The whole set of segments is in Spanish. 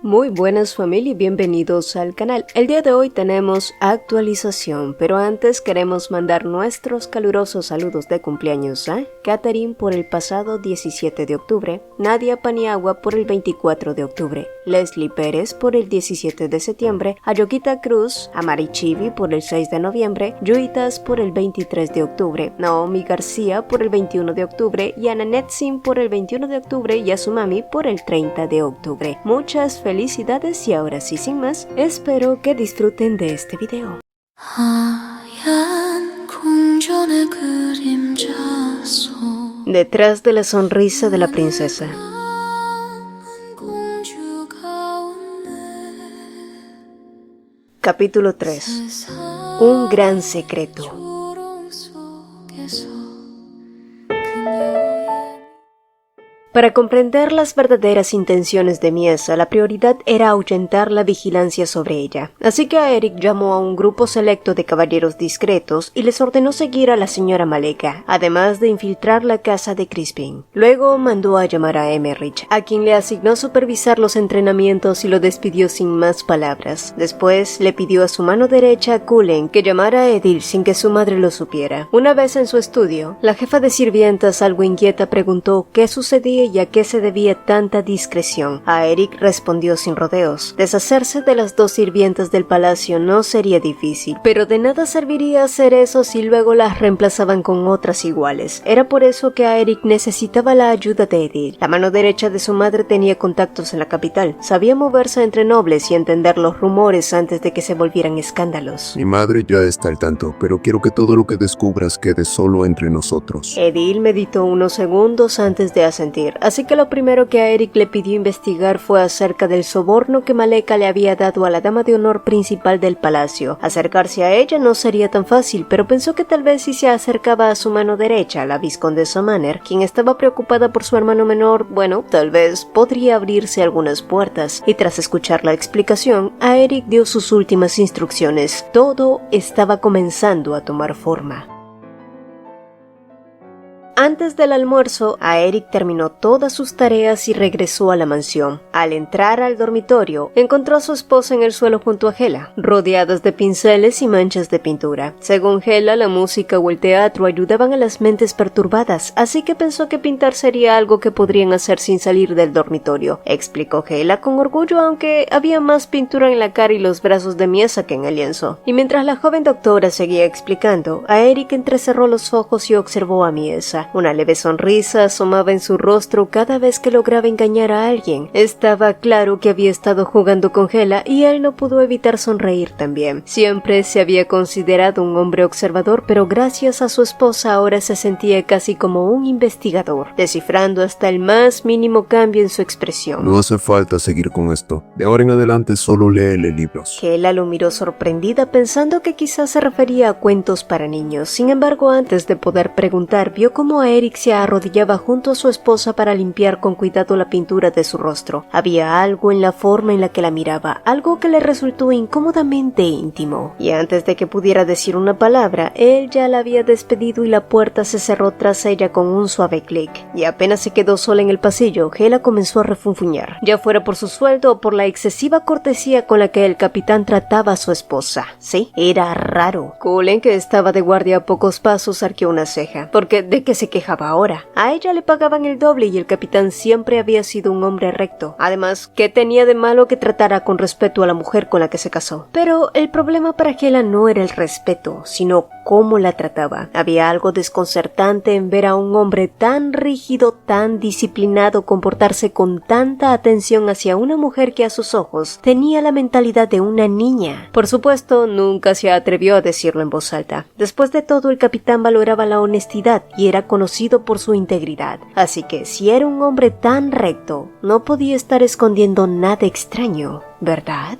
Muy buenas familia y bienvenidos al canal. El día de hoy tenemos actualización, pero antes queremos mandar nuestros calurosos saludos de cumpleaños a Catherine por el pasado 17 de octubre, Nadia Paniagua por el 24 de octubre, Leslie Pérez por el 17 de septiembre, a Yoquita Cruz, a Mari Chivi por el 6 de noviembre, Yuitas por el 23 de octubre, Naomi García por el 21 de octubre y a Nanette Sim por el 21 de octubre y a su mami por el 30 de octubre. Muchas felicidades y ahora sí, sin más, espero que disfruten de este video. Detrás de la sonrisa de la princesa. Capítulo 3. Un gran secreto. Para comprender las verdaderas intenciones de Miesa, la prioridad era ahuyentar la vigilancia sobre ella. Así que a Eric llamó a un grupo selecto de caballeros discretos y les ordenó seguir a la señora Maleka, además de infiltrar la casa de Crispin. Luego mandó a llamar a Emmerich, a quien le asignó supervisar los entrenamientos y lo despidió sin más palabras. Después le pidió a su mano derecha, Cullen, que llamara a Edil sin que su madre lo supiera. Una vez en su estudio, la jefa de sirvientas, algo inquieta, preguntó qué sucedía y a qué se debía tanta discreción. A Eric respondió sin rodeos. Deshacerse de las dos sirvientas del palacio no sería difícil, pero de nada serviría hacer eso si luego las reemplazaban con otras iguales. Era por eso que a Eric necesitaba la ayuda de Edil. La mano derecha de su madre tenía contactos en la capital. Sabía moverse entre nobles y entender los rumores antes de que se volvieran escándalos. Mi madre ya está al tanto, pero quiero que todo lo que descubras quede solo entre nosotros. Edil meditó unos segundos antes de asentir. Así que lo primero que a Eric le pidió investigar fue acerca del soborno que Maleka le había dado a la dama de honor principal del palacio. Acercarse a ella no sería tan fácil, pero pensó que tal vez si se acercaba a su mano derecha, la vizcondesa Manner, quien estaba preocupada por su hermano menor, bueno, tal vez podría abrirse algunas puertas. Y tras escuchar la explicación, a Eric dio sus últimas instrucciones. Todo estaba comenzando a tomar forma. Antes del almuerzo, a Eric terminó todas sus tareas y regresó a la mansión. Al entrar al dormitorio, encontró a su esposa en el suelo junto a Hela, rodeadas de pinceles y manchas de pintura. Según Hela, la música o el teatro ayudaban a las mentes perturbadas, así que pensó que pintar sería algo que podrían hacer sin salir del dormitorio, explicó Hela con orgullo, aunque había más pintura en la cara y los brazos de Miesa que en el lienzo. Y mientras la joven doctora seguía explicando, a Eric entrecerró los ojos y observó a Miesa. Una leve sonrisa asomaba en su rostro cada vez que lograba engañar a alguien. Estaba claro que había estado jugando con Hela y él no pudo evitar sonreír también. Siempre se había considerado un hombre observador, pero gracias a su esposa ahora se sentía casi como un investigador, descifrando hasta el más mínimo cambio en su expresión. No hace falta seguir con esto. De ahora en adelante solo léele libros. Hela lo miró sorprendida pensando que quizás se refería a cuentos para niños. Sin embargo, antes de poder preguntar, vio cómo a Eric se arrodillaba junto a su esposa para limpiar con cuidado la pintura de su rostro. Había algo en la forma en la que la miraba, algo que le resultó incómodamente íntimo. Y antes de que pudiera decir una palabra, él ya la había despedido y la puerta se cerró tras ella con un suave clic. Y apenas se quedó sola en el pasillo, Hela comenzó a refunfuñar, ya fuera por su sueldo o por la excesiva cortesía con la que el capitán trataba a su esposa. Sí, era raro. Cullen, que estaba de guardia a pocos pasos, arqueó una ceja, porque ¿de qué se quejaba ahora? A ella le pagaban el doble y el capitán siempre había sido un hombre recto. Además, ¿qué tenía de malo que tratara con respeto a la mujer con la que se casó? Pero el problema para Hela no era el respeto, sino cómo la trataba. Había algo desconcertante en ver a un hombre tan rígido, tan disciplinado, comportarse con tanta atención hacia una mujer que a sus ojos tenía la mentalidad de una niña. Por supuesto, nunca se atrevió a decirlo en voz alta. Después de todo, el capitán valoraba la honestidad y era conocido por su integridad. Así que si era un hombre tan recto, no podía estar escondiendo nada extraño, ¿verdad?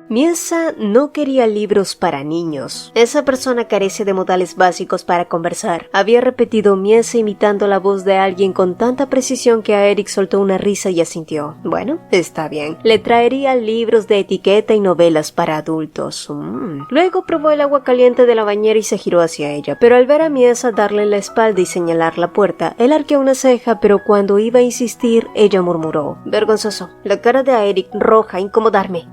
Miesa no quería libros para niños. Esa persona carece de modales básicos para conversar. Había repetido Miesa imitando la voz de alguien con tanta precisión que a Eric soltó una risa y asintió. Bueno, está bien. Le traería libros de etiqueta y novelas para adultos. Luego probó el agua caliente de la bañera y se giró hacia ella, pero al ver a Miesa darle en la espalda y señalar la puerta, él arqueó una ceja, pero cuando iba a insistir, ella murmuró: vergonzoso. La cara de Eric roja, incomodarme.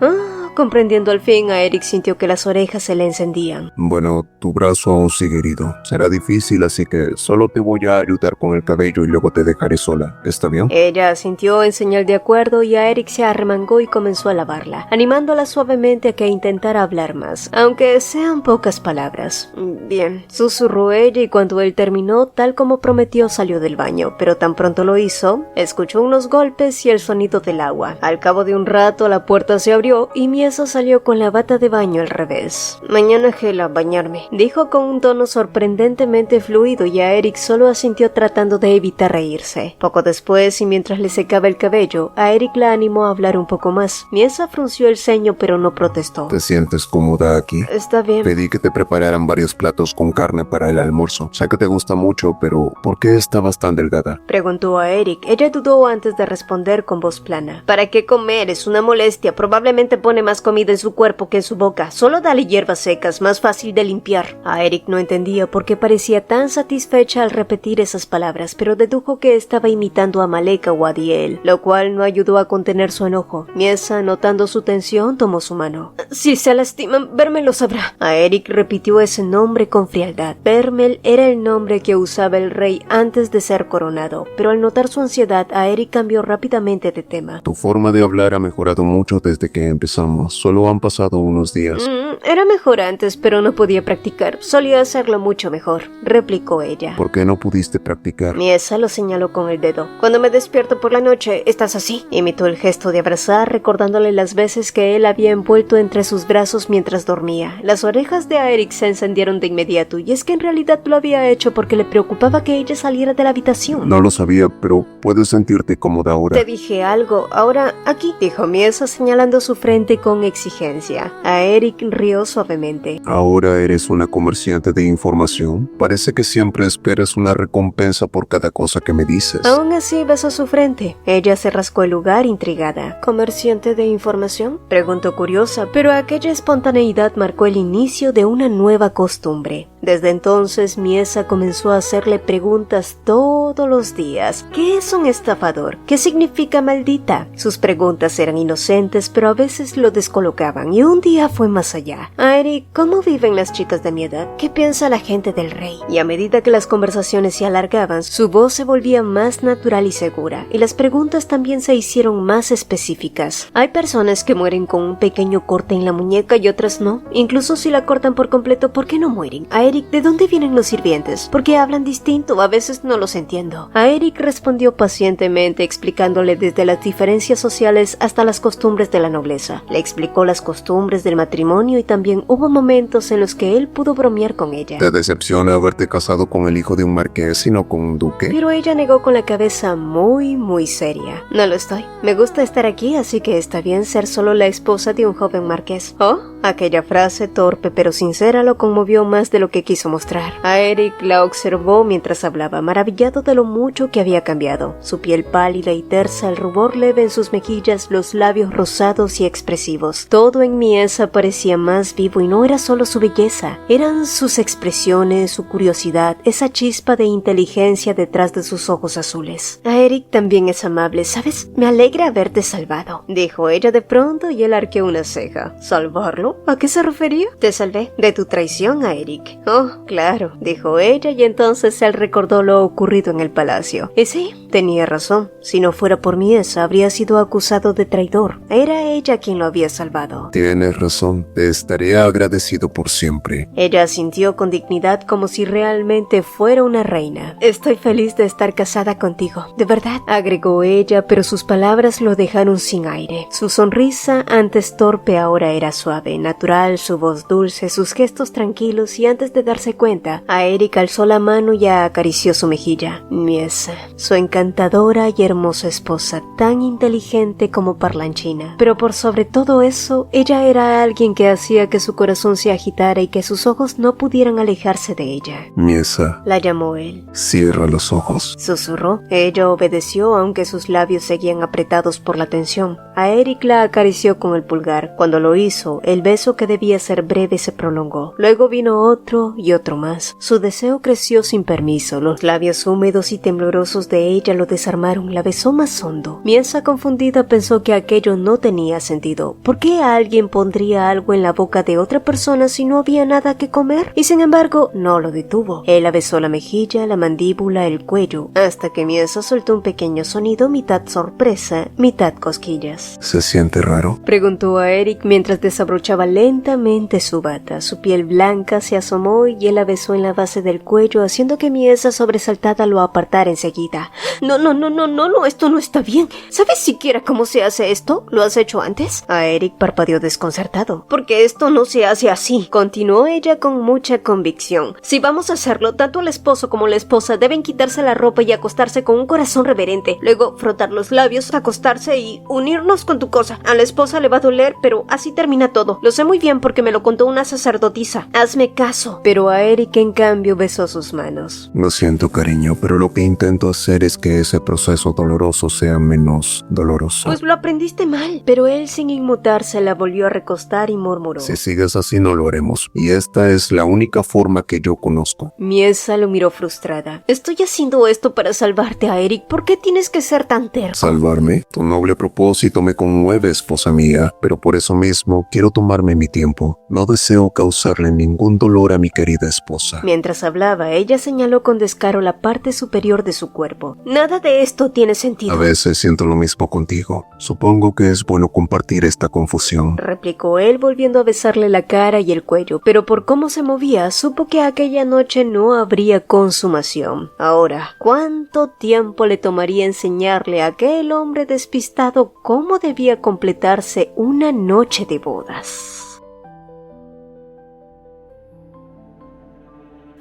Comprendiendo al fin, a Eric sintió que las orejas se le encendían. Bueno, tu brazo aún sigue herido. Será difícil, así que solo te voy a ayudar con el cabello y luego te dejaré sola. ¿Está bien? Ella asintió en señal de acuerdo y a Eric se arremangó y comenzó a lavarla, animándola suavemente a que intentara hablar más, aunque sean pocas palabras. Bien, susurró ella y cuando él terminó, tal como prometió, salió del baño, pero tan pronto lo hizo, escuchó unos golpes y el sonido del agua. Al cabo de un rato, la puerta se abrió y Miesa salió con la bata de baño al revés. Mañana gela bañarme, dijo con un tono sorprendentemente fluido y a Eric solo asintió tratando de evitar reírse. Poco después y mientras le secaba el cabello, a Eric la animó a hablar un poco más. Miesa frunció el ceño pero no protestó. ¿Te sientes cómoda aquí? Está bien. Pedí que te prepararan varios platos con carne para el almuerzo. Sé que te gusta mucho, pero ¿por qué estabas tan delgada? Preguntó a Eric. Ella dudó antes de responder con voz plana. ¿Para qué comer? Es una molestia. Probablemente pone más comida en su cuerpo que en su boca. Solo dale hierbas secas, más fácil de limpiar. A Eric no entendía por qué parecía tan satisfecha al repetir esas palabras, pero dedujo que estaba imitando a Maleka o a Diel, lo cual no ayudó a contener su enojo. Miesa, notando su tensión, tomó su mano. Si se lastiman, Vermel lo sabrá. A Eric repitió ese nombre con frialdad. Vermel era el nombre que usaba el rey antes de ser coronado, pero al notar su ansiedad, a Eric cambió rápidamente de tema. Tu forma de hablar ha mejorado mucho desde que empezamos. Solo han pasado unos días. Era mejor antes, pero no podía practicar. Solía hacerlo mucho mejor, replicó ella. ¿Por qué no pudiste practicar? Miesa lo señaló con el dedo. Cuando me despierto por la noche, estás así. Imitó el gesto de abrazar, recordándole las veces que él había envuelto entre sus brazos mientras dormía. Las orejas de Eric se encendieron de inmediato, y es que en realidad lo había hecho porque le preocupaba que ella saliera de la habitación. No lo sabía, pero puedes sentirte cómoda ahora. Te dije algo, ahora aquí, dijo Miesa señalando su frente con exigencia. A Eric rió suavemente. ¿Ahora eres una comerciante de información? Parece que siempre esperas una recompensa por cada cosa que me dices. Aún así besó su frente. Ella se rascó el lugar intrigada. ¿Comerciante de información?, preguntó curiosa, pero aquella espontaneidad marcó el inicio de una nueva costumbre. Desde entonces, Miesa comenzó a hacerle preguntas todos los días. ¿Qué es un estafador? ¿Qué significa maldita? Sus preguntas eran inocentes, pero a veces lo descolocaban, y un día fue más allá. A Eric, ¿cómo viven las chicas de mi edad? ¿Qué piensa la gente del rey? Y a medida que las conversaciones se alargaban, su voz se volvía más natural y segura, y las preguntas también se hicieron más específicas. Hay personas que mueren con un pequeño corte en la muñeca y otras no. Incluso si la cortan por completo, ¿por qué no mueren? A Eric, ¿de dónde vienen los sirvientes? ¿Por qué hablan distinto? A veces no los entiendo. A Eric respondió pacientemente, explicándole desde las diferencias sociales hasta las costumbres de la nobleza. Le explicó las costumbres del matrimonio y también hubo momentos en los que él pudo bromear con ella. ¿Te decepciona haberte casado con el hijo de un marqués y no con un duque? Pero ella negó con la cabeza muy seria. No lo estoy. Me gusta estar aquí, así que está bien ser solo la esposa de un joven marqués. ¿Oh? Aquella frase torpe pero sincera lo conmovió más de lo que quiso mostrar. A Eric la observó mientras hablaba, maravillado de lo mucho que había cambiado. Su piel pálida y tersa, el rubor leve en sus mejillas, los labios rosados y expresivos. Todo en Miesa parecía más vivo y no era solo su belleza. Eran sus expresiones, su curiosidad, esa chispa de inteligencia detrás de sus ojos azules. A Eric también es amable, ¿sabes? Me alegra haberte salvado, dijo ella de pronto y él arqueó una ceja. ¿Salvarlo? ¿A qué se refería? Te salvé de tu traición a Eric. Oh, claro, dijo ella y entonces él recordó lo ocurrido en el palacio. Y sí, tenía razón. Si no fuera por Miesa, habría sido acusado de traidor. Era ella quien lo había salvado. Tienes razón, te estaré agradecido por siempre. Ella asintió con dignidad como si realmente fuera una reina. Estoy feliz de estar casada contigo, de verdad, agregó ella, pero sus palabras lo dejaron sin aire. Su sonrisa, antes torpe, ahora era suave. natural, su voz dulce, sus gestos tranquilos, y antes de darse cuenta, a Eric alzó la mano y acarició su mejilla. Miesa, su encantadora y hermosa esposa, tan inteligente como parlanchina. Pero por sobre todo eso, ella era alguien que hacía que su corazón se agitara y que sus ojos no pudieran alejarse de ella. Miesa, La llamó él. cierra los ojos. Susurró. Ella obedeció, aunque sus labios seguían apretados por la tensión. A Eric la acarició con el pulgar. Cuando lo hizo, el beso que debía ser breve se prolongó. Luego vino otro y otro más. Su deseo creció sin permiso. Los labios húmedos y temblorosos de ella lo desarmaron. La besó más hondo. Miesa, confundida, pensó que aquello no tenía sentido. ¿Por qué alguien pondría algo en la boca de otra persona si no había nada que comer? Y sin embargo, no lo detuvo. Él la besó la mejilla, la mandíbula, el cuello, hasta que Miesa soltó un pequeño sonido, mitad sorpresa, mitad cosquillas. ¿Se siente raro? Preguntó a Eric mientras desabrochaba lentamente su bata. Su piel blanca se asomó y él la besó en la base del cuello, haciendo que Miesa, sobresaltada, lo apartara enseguida. No, esto no está bien. ¿Sabes siquiera cómo se hace esto? ¿Lo has hecho antes? A Eric parpadeó desconcertado. Porque esto no se hace así, continuó ella con mucha convicción. Si vamos a hacerlo, tanto el esposo como la esposa deben quitarse la ropa y acostarse con un corazón reverente. Luego frotar los labios, acostarse y unirnos con tu cosa. A la esposa le va a doler, pero así termina todo. Lo sé muy bien porque me lo contó una sacerdotisa. Hazme caso. Pero a Eric, en cambio, besó sus manos. Lo siento, cariño, pero lo que intento hacer es que ese proceso doloroso sea menos doloroso. Pues lo aprendiste mal. Pero él, sin inmutarse, la volvió a recostar y murmuró. Si sigues así no lo haremos. Y esta es la única forma que yo conozco. Miesa lo miró frustrada. Estoy haciendo esto para salvarte a Eric. ¿Por qué tienes que ser tan terco? ¿Salvarme? Tu noble propósito me conmueve, esposa mía, pero por eso mismo quiero tomarme mi tiempo. No deseo causarle ningún dolor a mi querida esposa. Mientras hablaba, ella señaló con descaro la parte superior de su cuerpo. Nada de esto tiene sentido. A veces siento lo mismo contigo. Supongo que es bueno compartir esta confusión, replicó él, volviendo a besarle la cara y el cuello, pero por cómo se movía, supo que aquella noche no habría consumación. Ahora, ¿cuánto tiempo le tomaría enseñarle a aquel hombre despistado cómo debía completarse una noche de bodas?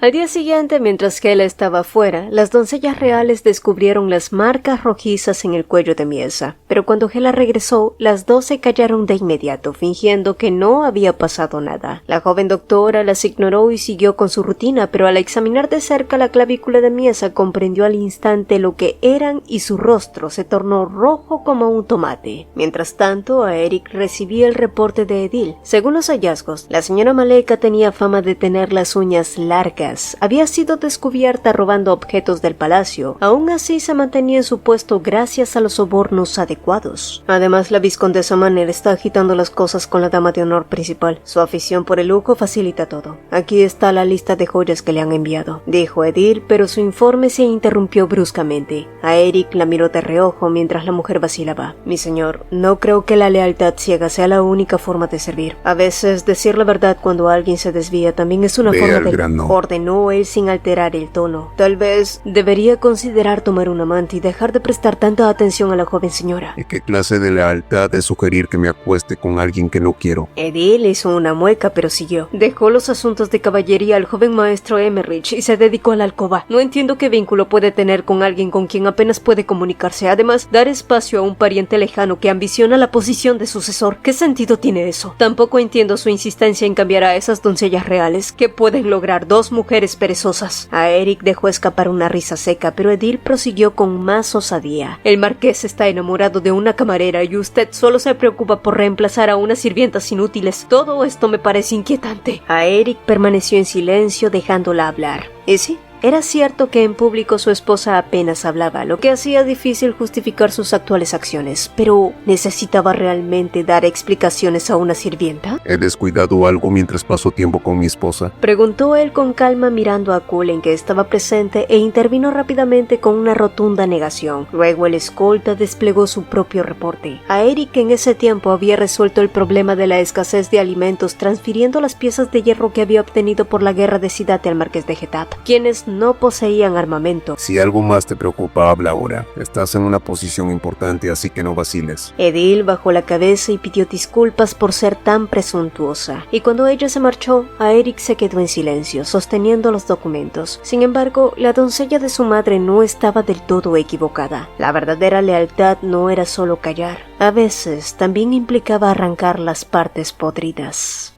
Al día siguiente, mientras que él estaba afuera, las doncellas reales descubrieron las marcas rojizas en el cuello de Miesa, pero cuando Hela regresó, las dos se callaron de inmediato, fingiendo que no había pasado nada. La joven doctora las ignoró y siguió con su rutina, pero al examinar de cerca la clavícula de Miesa, comprendió al instante lo que eran y su rostro se tornó rojo como un tomate. Mientras tanto, a Eric recibía el reporte de Edil. Según los hallazgos, la señora Maleka tenía fama de tener las uñas largas. Había sido descubierta robando objetos del palacio. Aún así se mantenía en su puesto gracias a los sobornos adecuados. Además, la viscondesa Manner está agitando las cosas con la dama de honor principal. Su afición por el lujo facilita todo. Aquí está la lista de joyas que le han enviado, dijo Edil, pero su informe se interrumpió bruscamente. A Eric la miró de reojo mientras la mujer vacilaba. Mi señor, no creo que la lealtad ciega sea la única forma de servir. A veces decir la verdad cuando alguien se desvía también es una forma de orden. No, él sin alterar el tono. Tal vez debería considerar tomar un amante y dejar de prestar tanta atención a la joven señora. ¿Y qué clase de lealtad es sugerir que me acueste con alguien que no quiero? Edil hizo una mueca, pero siguió. Dejó los asuntos de caballería al joven maestro Emmerich y se dedicó a la alcoba. No entiendo qué vínculo puede tener con alguien con quien apenas puede comunicarse. Además, dar espacio a un pariente lejano que ambiciona la posición de sucesor. ¿Qué sentido tiene eso? Tampoco entiendo su insistencia en cambiar a esas doncellas reales que pueden lograr dos mujeres perezosas. A Eric dejó escapar una risa seca, pero Edil prosiguió con más osadía. El marqués está enamorado de una camarera y usted solo se preocupa por reemplazar a unas sirvientas inútiles. Todo esto me parece inquietante. A Eric permaneció en silencio, dejándola hablar. ¿Y sí? Era cierto que en público su esposa apenas hablaba, lo que hacía difícil justificar sus actuales acciones, pero ¿necesitaba realmente dar explicaciones a una sirvienta? ¿He descuidado algo mientras paso tiempo con mi esposa? Preguntó él con calma mirando a Cullen, que estaba presente, e intervino rápidamente con una rotunda negación. Luego el escolta desplegó su propio reporte. A Eric en ese tiempo había resuelto el problema de la escasez de alimentos transfiriendo las piezas de hierro que había obtenido por la guerra de Sidate al marqués de Getap, quienes no poseían armamento. Si algo más te preocupa, habla ahora. Estás en una posición importante, así que no vaciles. Edil bajó la cabeza y pidió disculpas por ser tan presuntuosa, y cuando ella se marchó, a Eric se quedó en silencio, sosteniendo los documentos. Sin embargo, la doncella de su madre no estaba del todo equivocada. La verdadera lealtad no era solo callar, a veces también implicaba arrancar las partes podridas.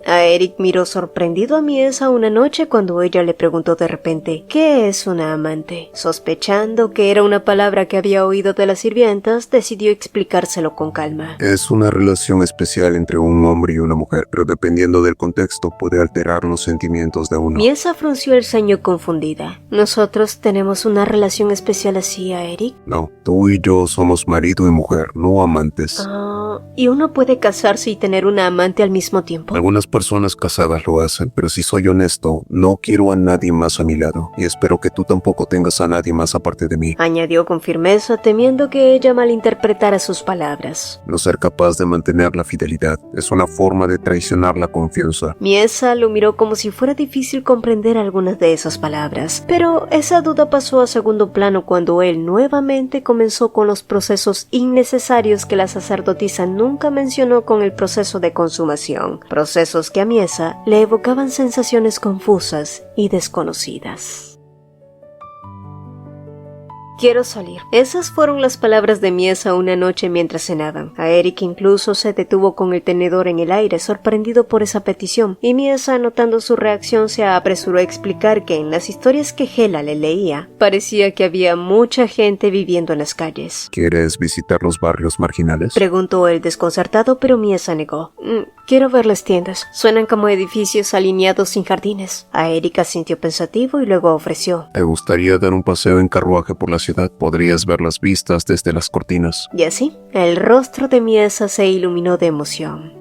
A Eric miró sorprendido a Miesa una noche cuando ella le preguntó de repente ¿qué es una amante? Sospechando que era una palabra que había oído de las sirvientas, decidió explicárselo con calma. Es una relación especial entre un hombre y una mujer, pero dependiendo del contexto puede alterar los sentimientos de uno. Miesa frunció el ceño confundida. ¿Nosotros tenemos una relación especial así, a Eric? No, tú y yo somos marido y mujer, no amantes. ¿Y uno puede casarse y tener una amante al mismo tiempo? Algunas personas casadas lo hacen, pero si soy honesto, no quiero a nadie más a mi lado, y espero que tú tampoco tengas a nadie más aparte de mí. Añadió con firmeza, temiendo que ella malinterpretara sus palabras. No ser capaz de mantener la fidelidad es una forma de traicionar la confianza. Miesa lo miró como si fuera difícil comprender algunas de esas palabras, pero esa duda pasó a segundo plano cuando él nuevamente comenzó con los procesos innecesarios que la sacerdotisa nunca mencionó con el proceso de consumación, procesos que a Miesa le evocaban sensaciones confusas y desconocidas. Quiero salir. Esas fueron las palabras de Miesa una noche mientras cenaban. A Eric incluso se detuvo con el tenedor en el aire, sorprendido por esa petición, y Miesa, notando su reacción, se apresuró a explicar que en las historias que Hela le leía, parecía que había mucha gente viviendo en las calles. ¿Quieres visitar los barrios marginales? Preguntó él desconcertado, pero Miesa negó. Quiero ver las tiendas. Suenan como edificios alineados sin jardines. A Eric asintió pensativo y luego ofreció. ¿Te gustaría dar un paseo en carruaje por la ciudad? Podrías ver las vistas desde las cortinas. Y así, el rostro de Miesa se iluminó de emoción.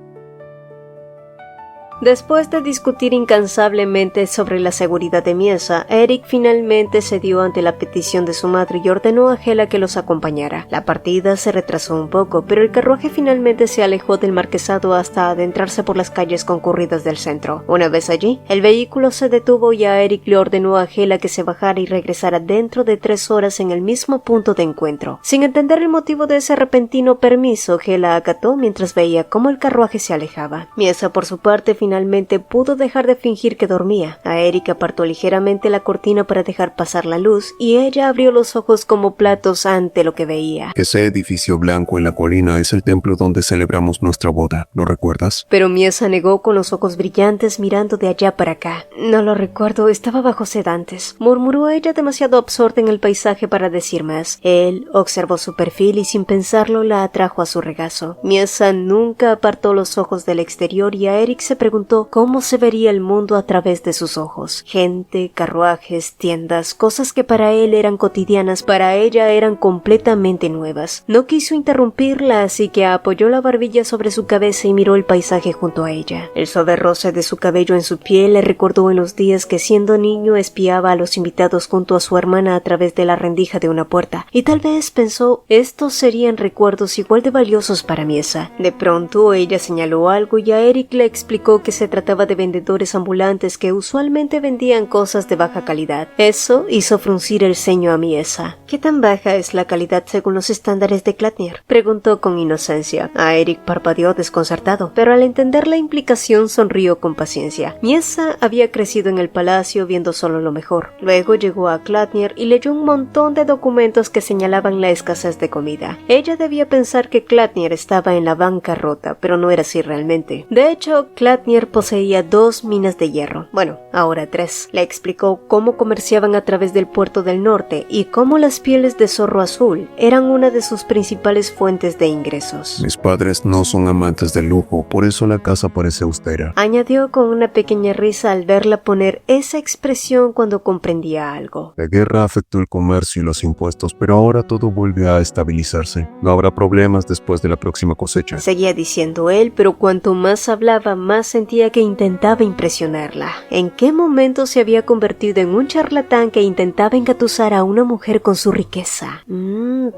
Después de discutir incansablemente sobre la seguridad de Miesa, Eric finalmente cedió ante la petición de su madre y ordenó a Hela que los acompañara. La partida se retrasó un poco, pero el carruaje finalmente se alejó del marquesado hasta adentrarse por las calles concurridas del centro. Una vez allí, el vehículo se detuvo y a Eric le ordenó a Hela que se bajara y regresara dentro de 3 horas en el mismo punto de encuentro. Sin entender el motivo de ese repentino permiso, Hela acató mientras veía cómo el carruaje se alejaba. Miesa, por su parte, finalmente pudo dejar de fingir que dormía. A Eric apartó ligeramente la cortina para dejar pasar la luz y ella abrió los ojos como platos ante lo que veía. Ese edificio blanco en la colina es el templo donde celebramos nuestra boda, ¿lo recuerdas? Pero Miesa negó con los ojos brillantes mirando de allá para acá. No lo recuerdo, estaba bajo sed antes, murmuró ella demasiado absorta en el paisaje para decir más. Él observó su perfil y sin pensarlo la atrajo a su regazo. Miesa nunca apartó los ojos del exterior y a Eric se preguntó cómo se vería el mundo a través de sus ojos. Gente, carruajes, tiendas, cosas que para él eran cotidianas, para ella eran completamente nuevas. No quiso interrumpirla, así que apoyó la barbilla sobre su cabeza y miró el paisaje junto a ella. El suave roce de su cabello en su piel le recordó en los días que siendo niño espiaba a los invitados junto a su hermana a través de la rendija de una puerta, y tal vez pensó, estos serían recuerdos igual de valiosos para Miesa. De pronto ella señaló algo y a Eric le explicó que se trataba de vendedores ambulantes que usualmente vendían cosas de baja calidad. Eso hizo fruncir el ceño a Miesa. ¿Qué tan baja es la calidad según los estándares de Klatner? Preguntó con inocencia. A Eric parpadeó desconcertado, pero al entender la implicación sonrió con paciencia. Miesa había crecido en el palacio viendo solo lo mejor. Luego llegó a Klatner y leyó un montón de documentos que señalaban la escasez de comida. Ella debía pensar que Klatner estaba en la bancarrota, pero no era así realmente. De hecho, Klatner poseía 2 minas de hierro. Bueno, ahora 3. Le explicó cómo comerciaban a través del puerto del norte y cómo las pieles de zorro azul eran una de sus principales fuentes de ingresos. Mis padres no son amantes del lujo, por eso la casa parece austera. Añadió con una pequeña risa al verla poner esa expresión cuando comprendía algo. La guerra afectó el comercio y los impuestos, pero ahora todo vuelve a estabilizarse. No habrá problemas después de la próxima cosecha. Seguía diciendo él, pero cuanto más hablaba, más sentía sentía que intentaba impresionarla. ¿En qué momento se había convertido en un charlatán que intentaba engatusar a una mujer con su riqueza?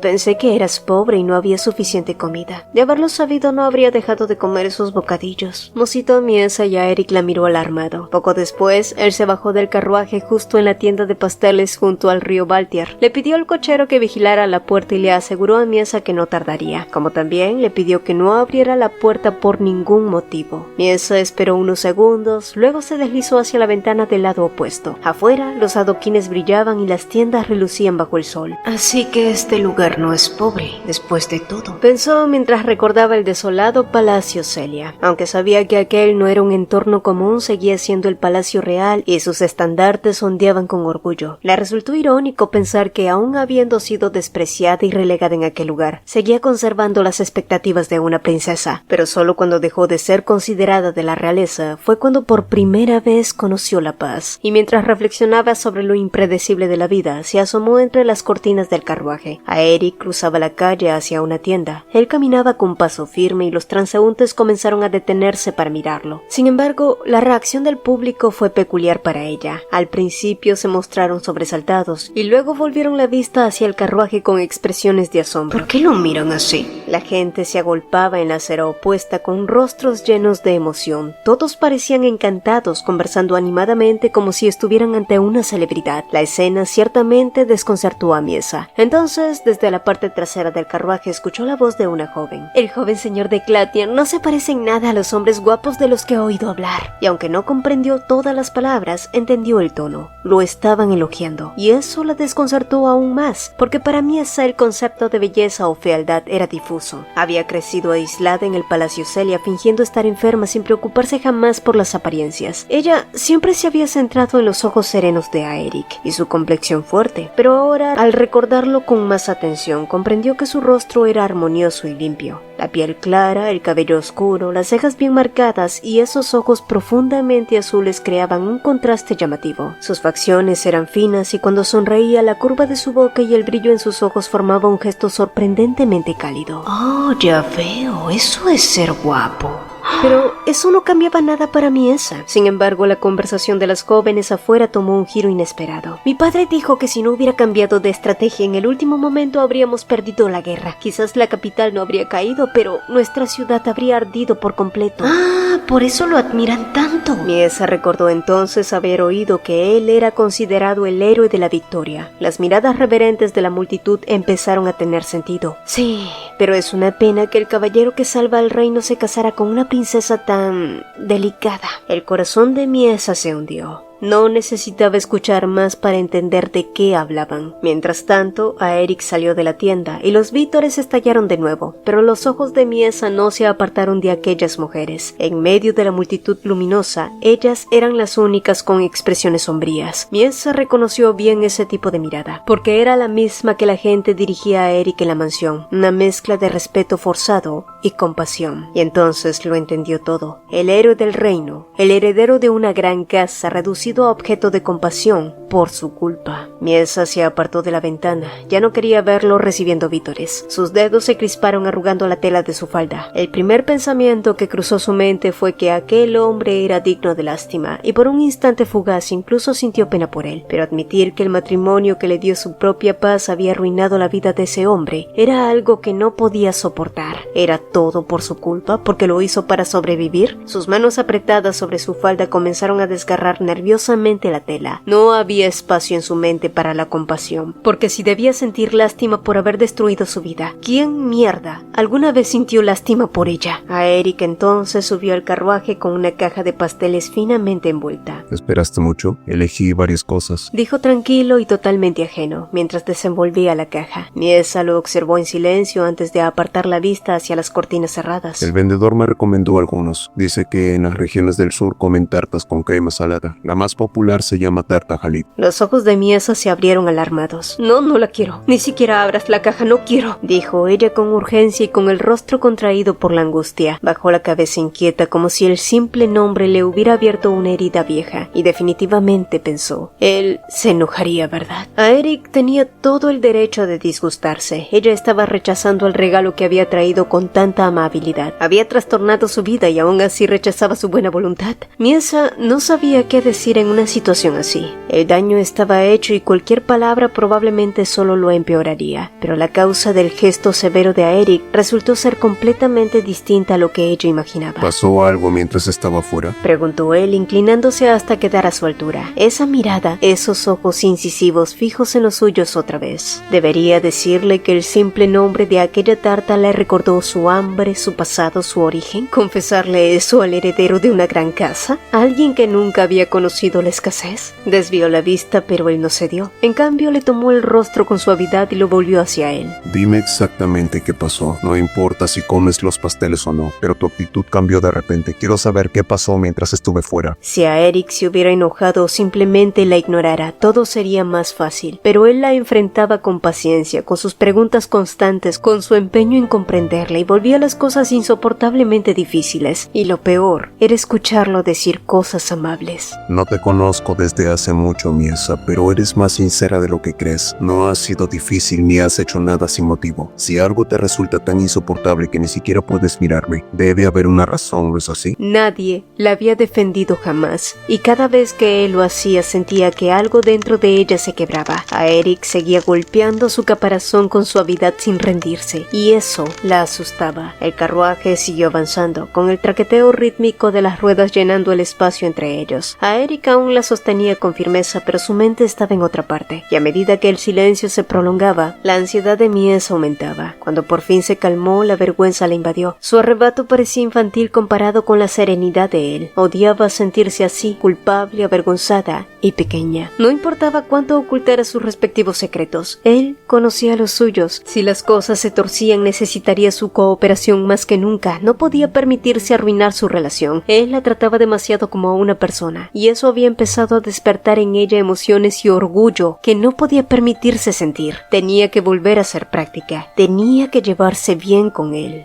Pensé que eras pobre y no había suficiente comida. De haberlo sabido no habría dejado de comer esos bocadillos. Musitó Miesa y a Eric la miró alarmado. Poco después, él se bajó del carruaje justo en la tienda de pasteles junto al río Baltier. Le pidió al cochero que vigilara la puerta y le aseguró a Miesa que no tardaría, como también le pidió que no abriera la puerta por ningún motivo. Miesa esperó unos segundos, luego se deslizó hacia la ventana del lado opuesto. Afuera, los adoquines brillaban y las tiendas relucían bajo el sol. Así que este lugar no es pobre, después de todo, pensó mientras recordaba el desolado Palacio Celia. Aunque sabía que aquel no era un entorno común, seguía siendo el palacio real y sus estandartes ondeaban con orgullo. Le resultó irónico pensar que, aun habiendo sido despreciada y relegada en aquel lugar, seguía conservando las expectativas de una princesa, pero solo cuando dejó de ser considerada de la realeza fue cuando por primera vez conoció la paz. Y mientras reflexionaba sobre lo impredecible de la vida, se asomó entre las cortinas del carruaje. A Eric cruzaba la calle hacia una tienda. Él caminaba con paso firme y los transeúntes comenzaron a detenerse para mirarlo. Sin embargo, la reacción del público fue peculiar para ella. Al principio se mostraron sobresaltados y luego volvieron la vista hacia el carruaje con expresiones de asombro. ¿Por qué lo miran así? La gente se agolpaba en la acera opuesta con rostros llenos de emoción. Todos parecían encantados, conversando animadamente como si estuvieran ante una celebridad. La escena ciertamente desconcertó a Miesa. Entonces, desde la parte trasera del carruaje escuchó la voz de una joven. El joven señor de Clatian no se parece en nada a los hombres guapos de los que he oído hablar. Y aunque no comprendió todas las palabras, entendió el tono. Lo estaban elogiando. Y eso la desconcertó aún más, porque para Miesa el concepto de belleza o fealdad era difuso. Había crecido aislada en el Palacio Celia, fingiendo estar enferma sin preocuparse jamás por las apariencias. Ella siempre se había centrado en los ojos serenos de Aeric y su complexión fuerte, pero ahora, al recordarlo con más atención, comprendió que su rostro era armonioso y limpio. La piel clara, el cabello oscuro, las cejas bien marcadas y esos ojos profundamente azules creaban un contraste llamativo. Sus facciones eran finas y cuando sonreía, la curva de su boca y el brillo en sus ojos formaba un gesto sorprendentemente cálido. Oh, ya veo, eso es ser guapo. Pero eso no cambiaba nada para Miesa. Sin embargo, la conversación de las jóvenes afuera tomó un giro inesperado. Mi padre dijo que si no hubiera cambiado de estrategia en el último momento habríamos perdido la guerra. Quizás la capital no habría caído, pero nuestra ciudad habría ardido por completo. Ah, por eso lo admiran tanto. Miesa recordó entonces haber oído que él era considerado el héroe de la victoria. Las miradas reverentes de la multitud empezaron a tener sentido. Sí, pero es una pena que el caballero que salva al reino se casara con una princesa tan delicada. El corazón de Miesa se hundió. No necesitaba escuchar más para entender de qué hablaban. Mientras tanto, Aeric salió de la tienda y los vítores estallaron de nuevo, pero los ojos de Miesa no se apartaron de aquellas mujeres. En medio de la multitud luminosa, ellas eran las únicas con expresiones sombrías. Miesa reconoció bien ese tipo de mirada, porque era la misma que la gente dirigía a Aeric en la mansión, una mezcla de respeto forzado y compasión. Y entonces lo entendió todo. El héroe del reino, el heredero de una gran casa reducido a objeto de compasión por su culpa. Miesa se apartó de la ventana. Ya no quería verlo recibiendo vítores. Sus dedos se crisparon arrugando la tela de su falda. El primer pensamiento que cruzó su mente fue que aquel hombre era digno de lástima, y por un instante fugaz incluso sintió pena por él. Pero admitir que el matrimonio que le dio su propia paz había arruinado la vida de ese hombre era algo que no podía soportar. ¿Era todo por su culpa? ¿Porque lo hizo para sobrevivir? Sus manos apretadas sobre su falda comenzaron a desgarrar nerviosamente la tela. No había espacio en su mente para la compasión, porque si debía sentir lástima por haber destruido su vida, ¿quién mierda alguna vez sintió lástima por ella? Aeric entonces subió al carruaje con una caja de pasteles finamente envuelta. ¿Esperaste mucho? Elegí varias cosas, dijo tranquilo y totalmente ajeno, mientras desenvolvía la caja. Miesa lo observó en silencio antes de apartar la vista hacia las cortinas cerradas. El vendedor me recomendó algunos. Dice que en las regiones del sur comen tartas con crema salada. La más popular se llama tarta Jalid. Los ojos de Miesa se abrieron alarmados. No la quiero. Ni siquiera abras la caja, no quiero, dijo ella con urgencia y con el rostro contraído por la angustia. Bajó la cabeza inquieta como si el simple nombre le hubiera abierto una herida vieja, y definitivamente pensó, él se enojaría, ¿verdad? Aeric tenía todo el derecho de disgustarse. Ella estaba rechazando el regalo que había traído con tan tanta amabilidad. Había trastornado su vida y aún así rechazaba su buena voluntad. Miesa no sabía qué decir en una situación así. El daño estaba hecho y cualquier palabra probablemente solo lo empeoraría, pero la causa del gesto severo de Aeric resultó ser completamente distinta a lo que ella imaginaba. ¿Pasó algo mientras estaba afuera? Preguntó él, inclinándose hasta quedar a su altura. Esa mirada, esos ojos incisivos fijos en los suyos otra vez. Debería decirle que el simple nombre de aquella tarta le recordó su hambre, su pasado, su origen. ¿Confesarle eso al heredero de una gran casa? ¿Alguien que nunca había conocido la escasez? Desvió la vista, pero él no cedió. En cambio, le tomó el rostro con suavidad y lo volvió hacia él. Dime exactamente qué pasó. No importa si comes los pasteles o no, pero tu actitud cambió de repente. Quiero saber qué pasó mientras estuve fuera. Si Aeric se hubiera enojado o simplemente la ignorara, todo sería más fácil. Pero él la enfrentaba con paciencia, con sus preguntas constantes, con su empeño en comprenderla, y volvía las cosas insoportablemente difíciles. Y lo peor era escucharlo decir cosas amables. No te conozco desde hace mucho, Miesa, pero eres más sincera de lo que crees. No ha sido difícil ni has hecho nada sin motivo. Si algo te resulta tan insoportable que ni siquiera puedes mirarme, debe haber una razón, ¿no es así? Nadie la había defendido jamás, y cada vez que él lo hacía sentía que algo dentro de ella se quebraba. Aeric seguía golpeando su caparazón con suavidad sin rendirse, y eso la asustaba. El carruaje siguió avanzando, con el traqueteo rítmico de las ruedas llenando el espacio entre ellos. Aeric aún la sostenía con firmeza, pero su mente estaba en otra parte, y a medida que el silencio se prolongaba, la ansiedad de Mies aumentaba. Cuando por fin se calmó, la vergüenza la invadió. Su arrebato parecía infantil comparado con la serenidad de él. Odiaba sentirse así, culpable, avergonzada y pequeña. No importaba cuánto ocultara sus respectivos secretos. Él conocía los suyos. Si las cosas se torcían, necesitaría su cooperación más que nunca. No podía permitirse arruinar su relación. Él la trataba demasiado como a una persona, y eso había empezado a despertar en ella emociones y orgullo que no podía permitirse sentir. Tenía que volver a ser práctica. Tenía que llevarse bien con él.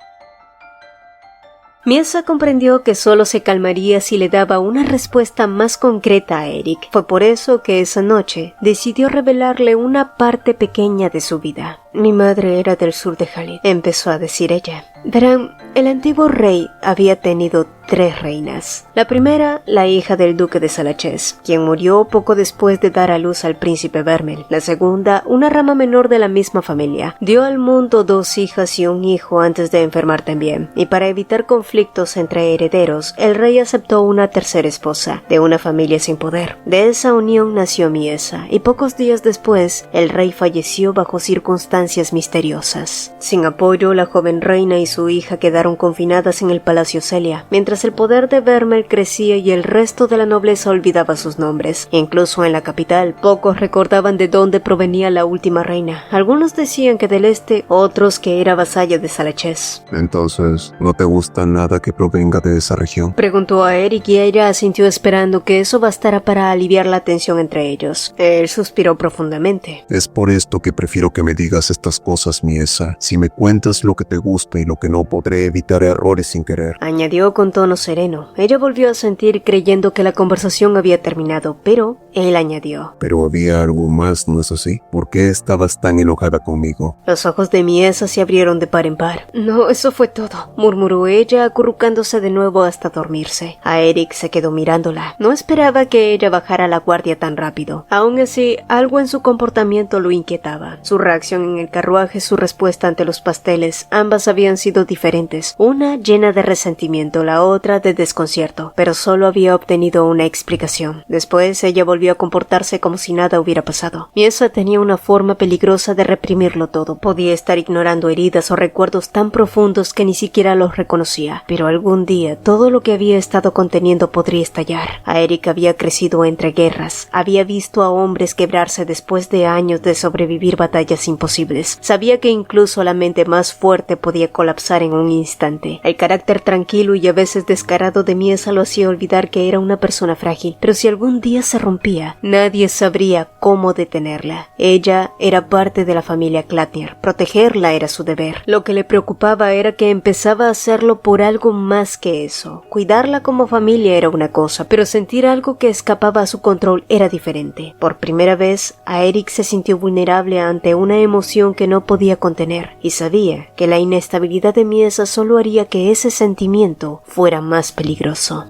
Miesa comprendió que solo se calmaría si le daba una respuesta más concreta a Aeric. Fue por eso que esa noche decidió revelarle una parte pequeña de su vida. Mi madre era del sur de Khalid, empezó a decir ella. Verán, el antiguo rey había tenido 3 reinas. La primera, la hija del duque de Salachez, quien murió poco después de dar a luz al príncipe Vermel. La segunda, una rama menor de la misma familia, dio al mundo 2 hijas y un hijo antes de enfermar también. Y para evitar conflictos entre herederos, el rey aceptó una tercera esposa, de una familia sin poder. De esa unión nació Miesa, y pocos días después, el rey falleció bajo circunstancias misteriosas. Sin apoyo, la joven reina y su hija quedaron confinadas en el Palacio Celia, mientras el poder de Vermel crecía y el resto de la nobleza olvidaba sus nombres. Incluso en la capital, pocos recordaban de dónde provenía la última reina. Algunos decían que del este, otros que era vasalla de Salachez. Entonces, ¿no te gusta nada que provenga de esa región? Preguntó a Aeric y ella asintió esperando que eso bastara para aliviar la tensión entre ellos. Él suspiró profundamente. Es por esto que prefiero que me digas estas cosas, Miesa. Si me cuentas lo que te gusta y lo que no, podré evitar errores sin querer. Añadió con tono sereno. Ella volvió a sentir creyendo que la conversación había terminado, pero él añadió. Pero había algo más, ¿no es así? ¿Por qué estabas tan enojada conmigo? Los ojos de Miesa se abrieron de par en par. No, eso fue todo, murmuró ella, acurrucándose de nuevo hasta dormirse. Aeric se quedó mirándola. No esperaba que ella bajara la guardia tan rápido. Aún así, algo en su comportamiento lo inquietaba. Su reacción en el carruaje, su respuesta ante los pasteles, ambas habían sido diferentes. Una llena de resentimiento, la otra de desconcierto, pero solo había obtenido una explicación. Después ella volvió a comportarse como si nada hubiera pasado. Miesa tenía una forma peligrosa de reprimirlo todo. Podía estar ignorando heridas o recuerdos tan profundos que ni siquiera los reconocía, pero algún día todo lo que había estado conteniendo podría estallar. Aeric había crecido entre guerras, había visto a hombres quebrarse después de años de sobrevivir batallas imposibles. Sabía que incluso la mente más fuerte podía colapsar en un instante. El carácter tranquilo y a veces descarado de Miesa lo hacía olvidar que era una persona frágil, pero si algún día se rompía, nadie sabría cómo detenerla. Ella era parte de la familia Klatner. Protegerla era su deber. Lo que le preocupaba era que empezaba a hacerlo por algo más que eso. Cuidarla como familia era una cosa, pero sentir algo que escapaba a su control era diferente. Por primera vez, Aeric se sintió vulnerable ante una emoción que no podía contener, y sabía que la inestabilidad inseguridad de Miesa solo haría que ese sentimiento fuera más peligroso.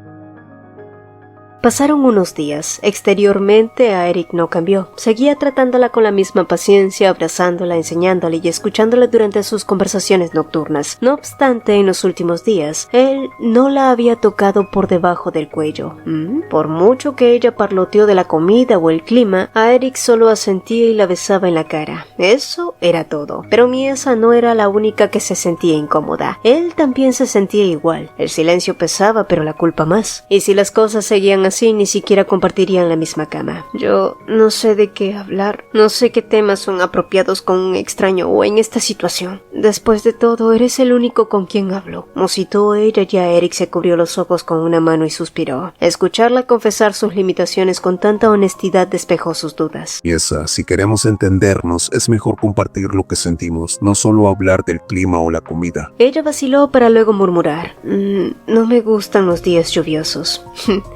Pasaron unos días. Exteriormente, Aeric no cambió. Seguía tratándola con la misma paciencia, abrazándola, enseñándola y escuchándola durante sus conversaciones nocturnas. No obstante, en los últimos días, él no la había tocado por debajo del cuello. Por mucho que ella parloteó de la comida o el clima, Aeric solo asentía y la besaba en la cara. Eso era todo. Pero Miesa no era la única que se sentía incómoda. Él también se sentía igual. El silencio pesaba, pero la culpa más. Y si las cosas seguían así, ni siquiera compartirían la misma cama. Yo no sé de qué hablar. No sé qué temas son apropiados con un extraño o en esta situación. Después de todo, eres el único con quien hablo. Musitó ella y Aeric se cubrió los ojos con una mano y suspiró. Escucharla confesar sus limitaciones con tanta honestidad despejó sus dudas. Miesa, si queremos entendernos, es mejor compartir lo que sentimos, no solo hablar del clima o la comida. Ella vaciló para luego murmurar. No me gustan los días lluviosos.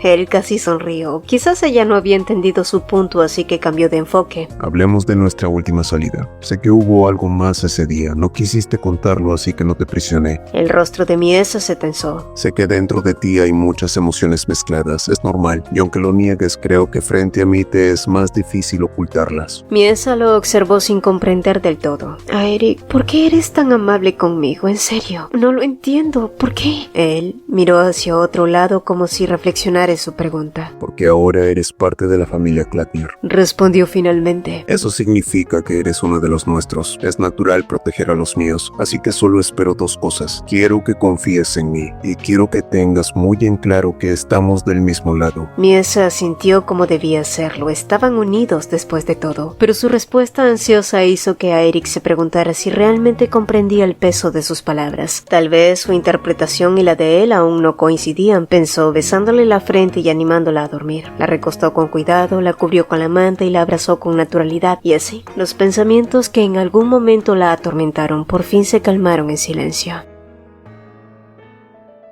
Él casi sonrió. Quizás ella no había entendido su punto, así que cambió de enfoque. Hablemos de nuestra última salida. Sé que hubo algo más ese día. No quisiste contarlo, así que no te presioné. El rostro de Miesa se tensó. Sé que dentro de ti hay muchas emociones mezcladas. Es normal. Y aunque lo niegues, creo que frente a mí te es más difícil ocultarlas. Miesa lo observó sin comprender del todo. Aeric, ¿por qué eres tan amable conmigo? En serio. No lo entiendo. ¿Por qué? Él miró hacia otro lado como si reflexionara en su pregunta. Porque ahora eres parte de la familia Klatner. Respondió finalmente. Eso significa que eres uno de los nuestros. Es natural proteger a los míos, así que solo espero dos cosas. Quiero que confíes en mí y quiero que tengas muy en claro que estamos del mismo lado. Miesa sintió como debía hacerlo. Estaban unidos después de todo. Pero su respuesta ansiosa hizo que Aeric se preguntara si realmente comprendía el peso de sus palabras. Tal vez su interpretación y la de él aún no coincidían, pensó, besándole la frente y animándola a dormir. La recostó con cuidado, la cubrió con la manta y la abrazó con naturalidad, y así, los pensamientos que en algún momento la atormentaron por fin se calmaron en silencio.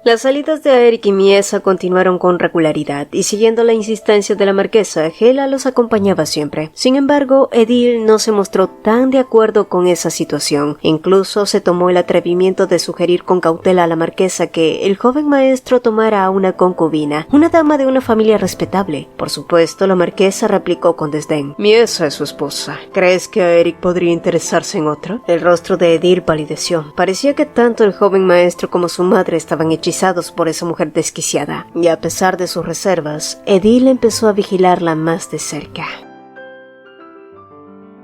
Las salidas de Aeric y Miesa continuaron con regularidad, y siguiendo la insistencia de la marquesa, Hela los acompañaba siempre. Sin embargo, Edil no se mostró tan de acuerdo con esa situación. Incluso se tomó el atrevimiento de sugerir con cautela a la marquesa que el joven maestro tomara a una concubina, una dama de una familia respetable. Por supuesto, la marquesa replicó con desdén. Miesa es su esposa. ¿Crees que Aeric podría interesarse en otra? El rostro de Edil palideció. Parecía que tanto el joven maestro como su madre estaban hechizados por esa mujer desquiciada, y a pesar de sus reservas, Edil empezó a vigilarla más de cerca.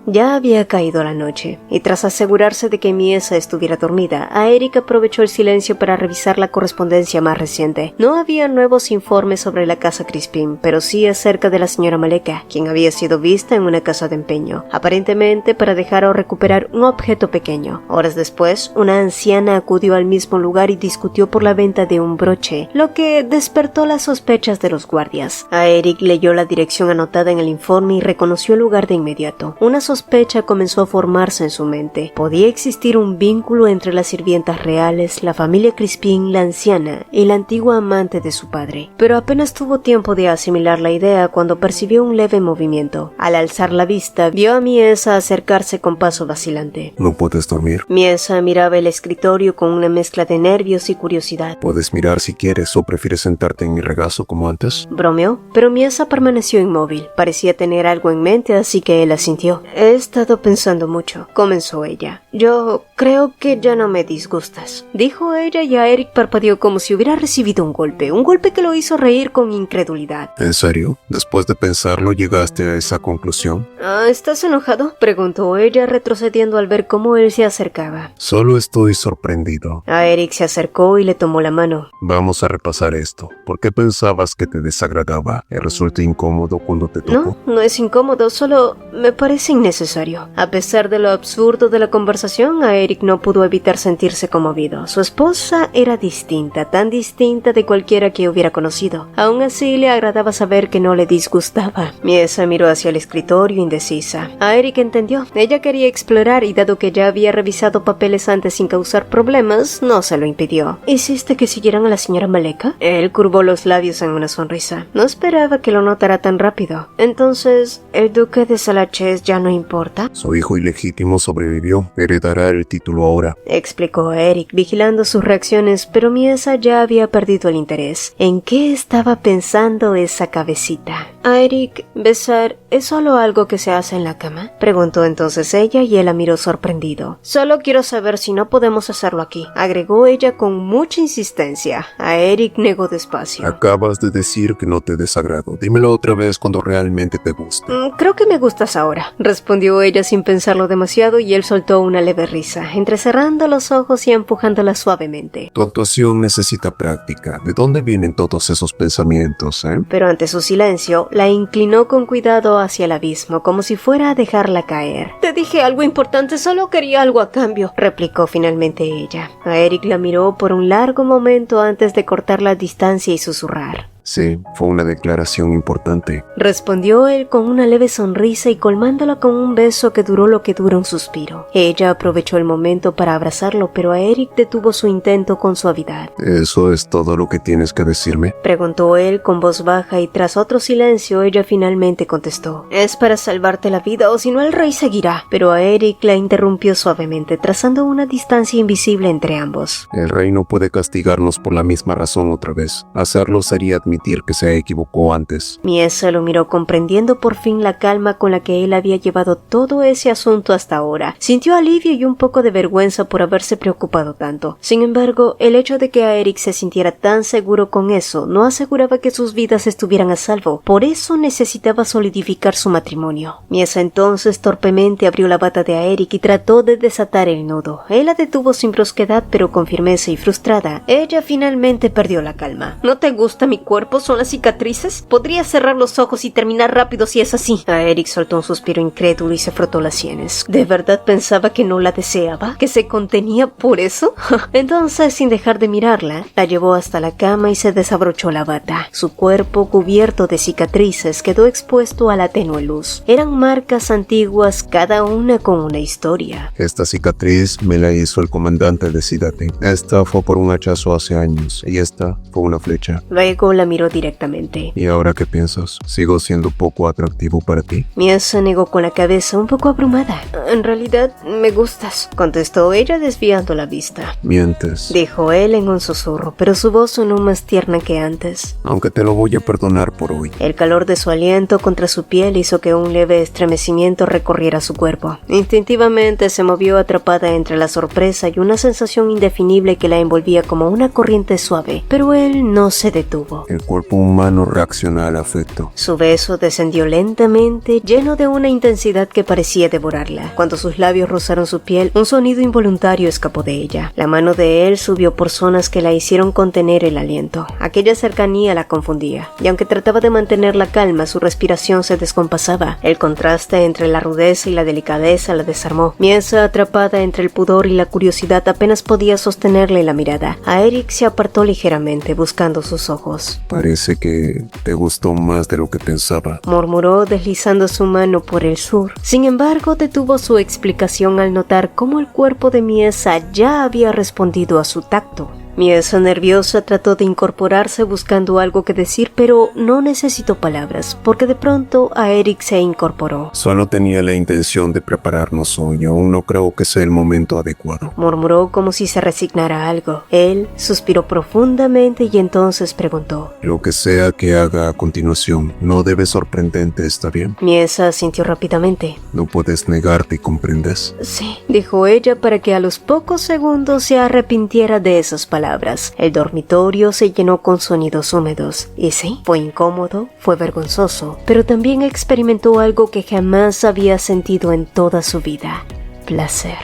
Ya había caído la noche, y tras asegurarse de que Miesa estuviera dormida, Aeric aprovechó el silencio para revisar la correspondencia más reciente. No había nuevos informes sobre la casa Crispin, pero sí acerca de la señora Maleka, quien había sido vista en una casa de empeño, aparentemente para dejar o recuperar un objeto pequeño. Horas después, una anciana acudió al mismo lugar y discutió por la venta de un broche, lo que despertó las sospechas de los guardias. Aeric leyó la dirección anotada en el informe y reconoció el lugar de inmediato. Una sospecha comenzó a formarse en su mente. Podía existir un vínculo entre las sirvientas reales, la familia Crispin, la anciana y la antigua amante de su padre. Pero apenas tuvo tiempo de asimilar la idea cuando percibió un leve movimiento. Al alzar la vista, vio a Miesa acercarse con paso vacilante. ¿No puedes dormir? Miesa miraba el escritorio con una mezcla de nervios y curiosidad. Puedes mirar si quieres o prefieres sentarte en mi regazo como antes. Bromeó, pero Miesa permaneció inmóvil. Parecía tener algo en mente, así que él asintió. He estado pensando mucho, comenzó ella. Yo creo que ya no me disgustas, dijo ella, y Aeric parpadeó como si hubiera recibido un golpe que lo hizo reír con incredulidad. ¿En serio? ¿Después de pensarlo llegaste a esa conclusión? ¿Estás enojado?, preguntó ella, retrocediendo al ver cómo él se acercaba. Solo estoy sorprendido. Aeric se acercó y le tomó la mano. Vamos a repasar esto. ¿Por qué pensabas que te desagradaba? ¿Te resulta incómodo cuando te tocó? No es incómodo, solo me parece innecesario. A pesar de lo absurdo de la conversación, Aeric no pudo evitar sentirse conmovido. Su esposa era distinta, tan distinta de cualquiera que hubiera conocido. Aún así le agradaba saber que no le disgustaba. Miesa miró hacia el escritorio indecisa. Aeric entendió. Ella quería explorar y dado que ya había revisado papeles antes sin causar problemas, no se lo impidió. ¿Hiciste que siguieran a la señora Maleka? Él curvó los labios en una sonrisa. No esperaba que lo notara tan rápido. Entonces, ¿el duque de Salaches ya no importa? Su hijo ilegítimo sobrevivió. Heredará el título ahora, explicó Eric, vigilando sus reacciones, pero Miesa ya había perdido el interés. ¿En qué estaba pensando esa cabecita? A Eric, besar ¿es solo algo que se hace en la cama? Preguntó entonces ella y él la miró sorprendido. Solo quiero saber si no podemos hacerlo aquí, agregó ella con mucha insistencia. A Eric negó despacio. Acabas de decir que no te desagrado. Dímelo otra vez cuando realmente te guste. Creo que me gustas ahora, respondió ella sin pensarlo demasiado y él soltó una leve risa, entrecerrando los ojos y empujándola suavemente. Tu actuación necesita práctica. ¿De dónde vienen todos esos pensamientos, Pero ante su silencio, la inclinó con cuidado hacia el abismo, como si fuera a dejarla caer. Te dije algo importante, solo quería algo a cambio, replicó finalmente ella. A Eric la miró por un largo momento antes de cortar la distancia y susurrar. Sí, fue una declaración importante, respondió él con una leve sonrisa y colmándola con un beso que duró lo que dura un suspiro. Ella aprovechó el momento para abrazarlo, pero a Eric detuvo su intento con suavidad. ¿Eso es todo lo que tienes que decirme? Preguntó él con voz baja y tras otro silencio ella finalmente contestó. Es para salvarte la vida o si no el rey seguirá. Pero a Eric la interrumpió suavemente, trazando una distancia invisible entre ambos. El rey no puede castigarnos por la misma razón otra vez. Hacerlo sería admitir que se equivocó antes. Miesa lo miró comprendiendo por fin la calma con la que él había llevado todo ese asunto hasta ahora. Sintió alivio y un poco de vergüenza por haberse preocupado tanto. Sin embargo, el hecho de que a Eric se sintiera tan seguro con eso no aseguraba que sus vidas estuvieran a salvo. Por eso necesitaba solidificar su matrimonio. Miesa entonces torpemente abrió la bata de a Eric y trató de desatar el nudo. Él la detuvo sin brusquedad pero con firmeza y frustrada. Ella finalmente perdió la calma. ¿No te gusta mi cuerpo? ¿Son las cicatrices? Podría cerrar los ojos y terminar rápido si es así. A Eric soltó un suspiro incrédulo y se frotó las sienes. ¿De verdad pensaba que no la deseaba? ¿Que se contenía por eso? Entonces, sin dejar de mirarla, la llevó hasta la cama y se desabrochó la bata. Su cuerpo, cubierto de cicatrices, quedó expuesto a la tenue luz. Eran marcas antiguas, cada una con una historia. Esta cicatriz me la hizo el comandante de Cidate. Esta fue por un hachazo hace años y esta fue una flecha. Luego la miró directamente. ¿Y ahora qué piensas? ¿Sigo siendo poco atractivo para ti? Miesa negó con la cabeza un poco abrumada. En realidad, me gustas, contestó ella desviando la vista. Mientes, dijo él en un susurro, pero su voz sonó más tierna que antes. Aunque te lo voy a perdonar por hoy. El calor de su aliento contra su piel hizo que un leve estremecimiento recorriera su cuerpo. Instintivamente se movió atrapada entre la sorpresa y una sensación indefinible que la envolvía como una corriente suave, pero él no se detuvo. El cuerpo humano reacciona al afecto. Su beso descendió lentamente, lleno de una intensidad que parecía devorarla. Cuando sus labios rozaron su piel, un sonido involuntario escapó de ella. La mano de él subió por zonas que la hicieron contener el aliento. Aquella cercanía la confundía, y aunque trataba de mantener la calma, su respiración se descompasaba. El contraste entre la rudeza y la delicadeza la desarmó. Miesa, atrapada entre el pudor y la curiosidad, apenas podía sostenerle la mirada. A Eric se apartó ligeramente, buscando sus ojos. Parece que te gustó más de lo que pensaba, murmuró deslizando su mano por el sur. Sin embargo, detuvo su explicación al notar cómo el cuerpo de Miesa ya había respondido a su tacto. Miesa, nerviosa, trató de incorporarse buscando algo que decir, pero no necesitó palabras, porque de pronto a Eric se incorporó. Solo tenía la intención de prepararnos hoy, aún no creo que sea el momento adecuado, murmuró como si se resignara a algo. Él suspiró profundamente y entonces preguntó. Lo que sea que haga a continuación, no debe sorprendente, ¿está bien? Miesa asintió rápidamente. No puedes negarte, ¿comprendes? Sí, dijo ella para que a los pocos segundos se arrepintiera de esas palabras. El dormitorio se llenó con sonidos húmedos. Y sí, fue incómodo, fue vergonzoso, pero también experimentó algo que jamás había sentido en toda su vida: placer.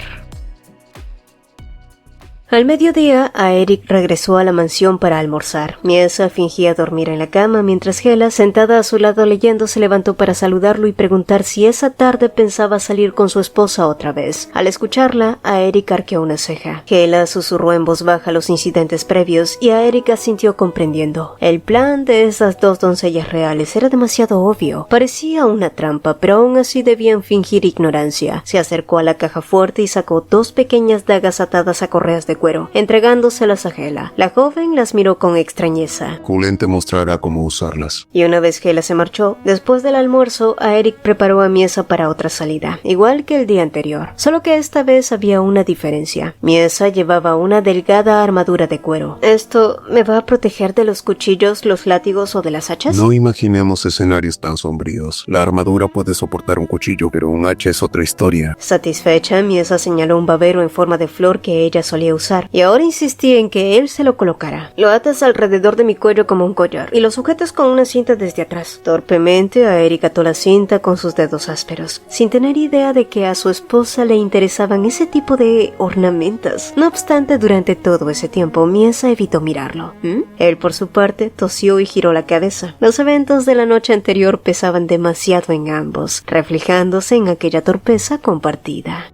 Al mediodía, a Eric regresó a la mansión para almorzar. Miesa fingía dormir en la cama mientras Hela, sentada a su lado leyendo, se levantó para saludarlo y preguntar si esa tarde pensaba salir con su esposa otra vez. Al escucharla, a Eric arqueó una ceja. Hela susurró en voz baja los incidentes previos y a Eric asintió comprendiendo. El plan de esas dos doncellas reales era demasiado obvio. Parecía una trampa, pero aún así debían fingir ignorancia. Se acercó a la caja fuerte y sacó 2 pequeñas dagas atadas a correas de cuero cuero, entregándoselas a Hela. La joven las miró con extrañeza. Cullen te mostrará cómo usarlas. Y una vez Hela se marchó, después del almuerzo, Aeric preparó a Miesa para otra salida, igual que el día anterior. Solo que esta vez había una diferencia. Miesa llevaba una delgada armadura de cuero. ¿Esto me va a proteger de los cuchillos, los látigos o de las hachas? No imaginemos escenarios tan sombríos. La armadura puede soportar un cuchillo, pero un hacha es otra historia. Satisfecha, Miesa señaló un babero en forma de flor que ella solía usar, y ahora insistía en que él se lo colocara. Lo atas alrededor de mi cuello como un collar, y lo sujetas con una cinta desde atrás. Torpemente, Aeric ató la cinta con sus dedos ásperos, sin tener idea de que a su esposa le interesaban ese tipo de ornamentas. No obstante, durante todo ese tiempo, Miesa evitó mirarlo. Él, por su parte, tosió y giró la cabeza. Los eventos de la noche anterior pesaban demasiado en ambos, reflejándose en aquella torpeza compartida.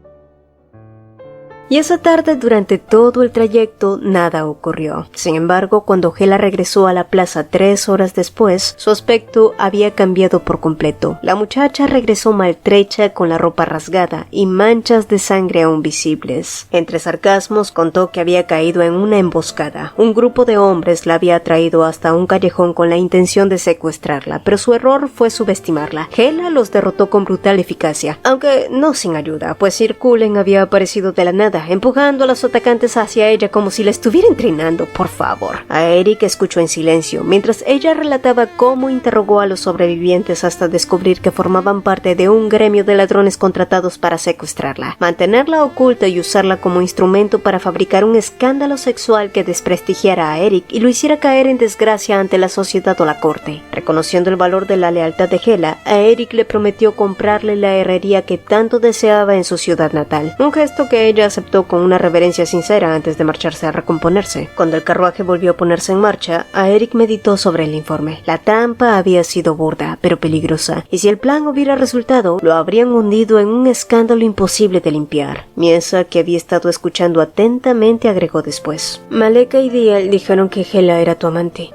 Y esa tarde, durante todo el trayecto, nada ocurrió. Sin embargo, cuando Hela regresó a la plaza 3 horas después, su aspecto había cambiado por completo. La muchacha regresó maltrecha, con la ropa rasgada y manchas de sangre aún visibles. Entre sarcasmos, contó que había caído en una emboscada. Un grupo de hombres la había traído hasta un callejón con la intención de secuestrarla, pero su error fue subestimarla. Hela los derrotó con brutal eficacia, aunque no sin ayuda, pues Sir Cullen había aparecido de la nada, empujando a los atacantes hacia ella como si la estuviera entrenando. Por favor. Aeric escuchó en silencio, mientras ella relataba cómo interrogó a los sobrevivientes hasta descubrir que formaban parte de un gremio de ladrones contratados para secuestrarla, mantenerla oculta y usarla como instrumento para fabricar un escándalo sexual que desprestigiara a Aeric y lo hiciera caer en desgracia ante la sociedad o la corte. Reconociendo el valor de la lealtad de Hela, Aeric le prometió comprarle la herrería que tanto deseaba en su ciudad natal, un gesto que ella aceptó con una reverencia sincera antes de marcharse a recomponerse. Cuando el carruaje volvió a ponerse en marcha, Aeric meditó sobre el informe. La trampa había sido burda, pero peligrosa, y si el plan hubiera resultado, lo habrían hundido en un escándalo imposible de limpiar. Miesa, que había estado escuchando atentamente, agregó después: Maleka y Dial dijeron que Hela era tu amante.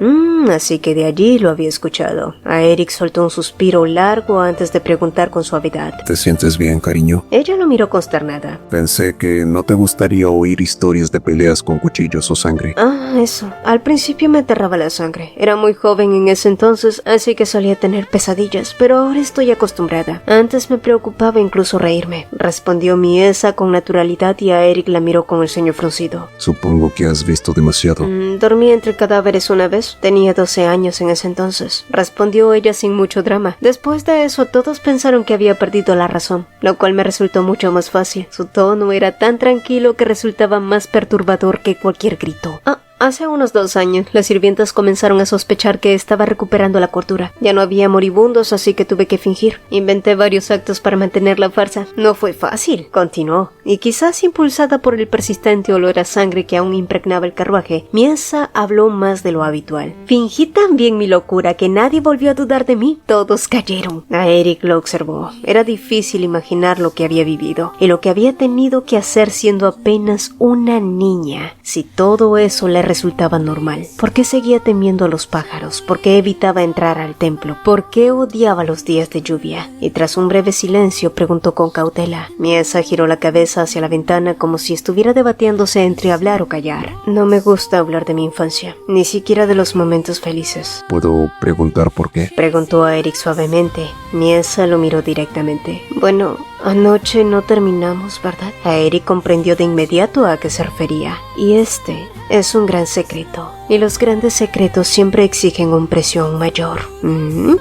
Así que de allí lo había escuchado. Aeric soltó un suspiro largo antes de preguntar con suavidad: ¿Te sientes bien, cariño? Ella lo miró consternada. Pensé que no te gustaría oír historias de peleas con cuchillos o sangre. Eso. Al principio me aterraba la sangre. Era muy joven en ese entonces, así que solía tener pesadillas, pero ahora estoy acostumbrada. Antes me preocupaba incluso reírme, respondió Miesa con naturalidad, y Aeric la miró con el ceño fruncido. Supongo que has visto demasiado. Dormí entre cadáveres una vez. Tenía 12 años en ese entonces, respondió ella sin mucho drama. Después de eso, todos pensaron que había perdido la razón, lo cual me resultó mucho más fácil. Su tono era tan tranquilo que resultaba más perturbador que cualquier grito. Hace unos 2 años, las sirvientas comenzaron a sospechar que estaba recuperando la cordura. Ya no había moribundos, así que tuve que fingir. Inventé varios actos para mantener la farsa. No fue fácil, continuó, y quizás impulsada por el persistente olor a sangre que aún impregnaba el carruaje, Miesa habló más de lo habitual. Fingí tan bien mi locura que nadie volvió a dudar de mí. Todos cayeron. Aeric lo observó. Era difícil imaginar lo que había vivido y lo que había tenido que hacer siendo apenas una niña. Si todo eso le resultaba normal, ¿por qué seguía temiendo a los pájaros? ¿Por qué evitaba entrar al templo? ¿Por qué odiaba los días de lluvia? Y tras un breve silencio preguntó con cautela. Miesa giró la cabeza hacia la ventana como si estuviera debatiéndose entre hablar o callar. No me gusta hablar de mi infancia, ni siquiera de los momentos felices. ¿Puedo preguntar por qué? Preguntó a Aeric suavemente. Miesa lo miró directamente. Bueno, anoche no terminamos, ¿verdad? Aeric comprendió de inmediato a qué se refería. Y este es un gran secreto. Y los grandes secretos siempre exigen un precio aún mayor.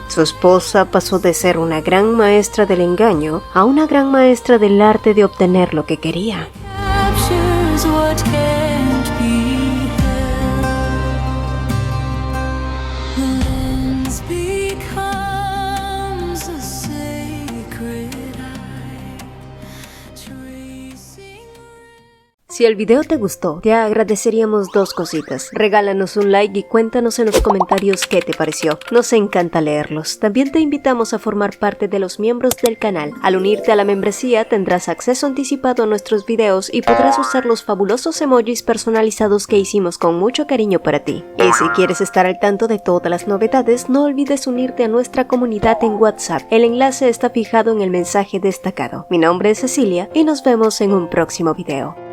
Su esposa pasó de ser una gran maestra del engaño a una gran maestra del arte de obtener lo que quería. Si el video te gustó, te agradeceríamos 2 cositas. Regálanos un like y cuéntanos en los comentarios qué te pareció. Nos encanta leerlos. También te invitamos a formar parte de los miembros del canal. Al unirte a la membresía tendrás acceso anticipado a nuestros videos y podrás usar los fabulosos emojis personalizados que hicimos con mucho cariño para ti. Y si quieres estar al tanto de todas las novedades, no olvides unirte a nuestra comunidad en WhatsApp. El enlace está fijado en el mensaje destacado. Mi nombre es Cecilia y nos vemos en un próximo video.